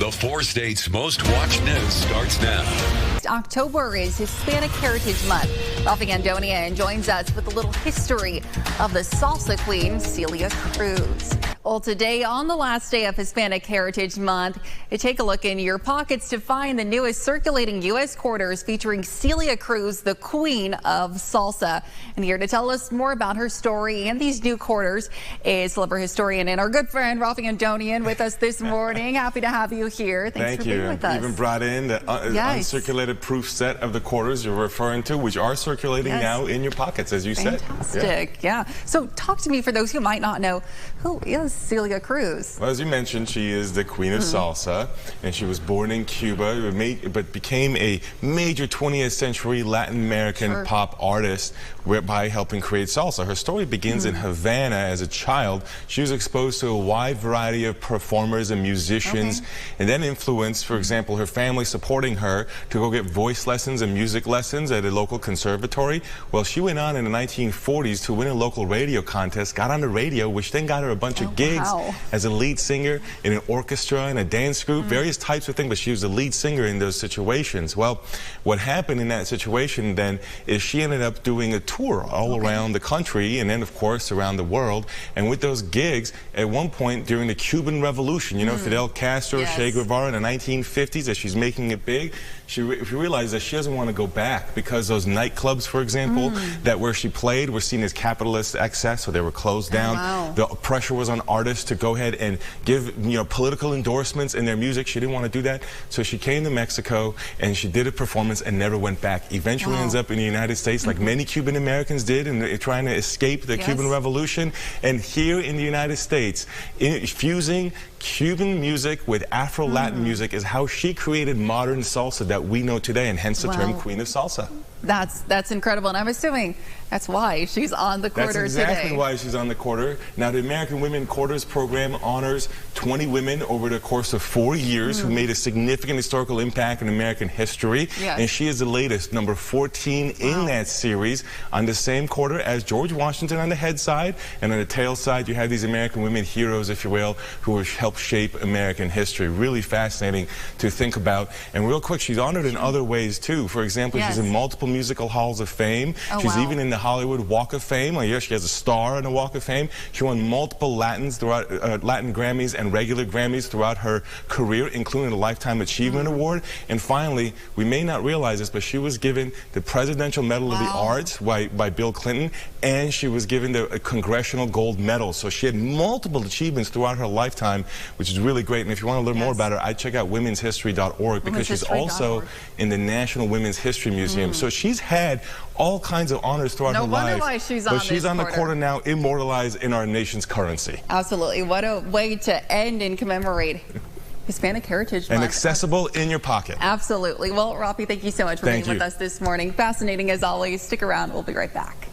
The 4 states' most watched news starts now. October is Hispanic Heritage Month. Raffi Andonian joins us with a little history of the salsa queen, Celia Cruz. Well, today, on the last day of Hispanic Heritage Month, take a look in your pockets to find the newest circulating U.S. quarters featuring Celia Cruz, the queen of salsa. And here to tell us more about her story and these new quarters is celebrity historian and our good friend Raffi Andonian with us this morning. Happy to have you here. Thanks for being with us. You even brought in the uncirculated proof set of the quarters you're referring to, which are circulating now in your pockets, as you said. Fantastic. Yeah. So talk to me, for those who might not know, who is Celia Cruz? Well, as you mentioned, she is the queen of salsa, and she was born in Cuba, but became a major 20th century Latin American pop artist by helping create salsa. Her story begins in Havana. As a child, she was exposed to a wide variety of performers and musicians, and then influenced, for example, her family supporting her to go get voice lessons and music lessons at a local conservatory. Well, she went on in the 1940s to win a local radio contest, got on the radio, which then got her a bunch of gigs as a lead singer in an orchestra and a dance group, various types of things, but she was the lead singer in those situations. Well, what happened in that situation then is she ended up doing a tour all around the country and then, of course, around the world. And with those gigs, at one point during the Cuban Revolution, you know, Fidel Castro, Che Guevara in the 1950s, as she's making it big, she realized that she doesn't want to go back because those nightclubs, for example, that where she played were seen as capitalist excess, so they were closed down. The pressure was on artists to go ahead and give, political endorsements in their music. She didn't want to do that, so she came to Mexico and she did a performance and never went back. Eventually ends up in the United States, like many Cuban Americans did, and trying to escape the Cuban Revolution. And here in the United States, fusing Cuban music with Afro-Latin music is how she created modern salsa that we know today, and hence the term Queen of Salsa. That's incredible, and I'm assuming that's why she's on the quarter today. That's exactly why she's on the quarter. Now, the American Women Quarters program honors 20 women over the course of 4 years who made a significant historical impact in American history, and she is the latest, number 14 in that series, on the same quarter as George Washington on the head side, and on the tail side you have these American women heroes, if you will, who have helped shape American history. Really fascinating to think about. And real quick, she's honored in other ways too. For example, she's in multiple musical halls of fame. She's even in the Hollywood Walk of Fame. She has a star on the Walk of Fame. She won multiple Latin Grammys and regular Grammys throughout her career, including the Lifetime Achievement Award. And finally, we may not realize this, but she was given the Presidential Medal of the Arts by Bill Clinton, and she was given the Congressional Gold Medal. So she had multiple achievements throughout her lifetime, which is really great. And if you want to learn more about her, I'd check out womenshistory.org, because she's also in the National Women's History Museum. So she's had all kinds of honors throughout her life. No wonder why she's on this quarter. But she's on the quarter now, immortalized in our nation's currency. Absolutely. What a way to end and commemorate Hispanic Heritage Month. And accessible in your pocket. Absolutely. Well, Raffi, thank you so much for being with us this morning. Fascinating as always. Stick around. We'll be right back.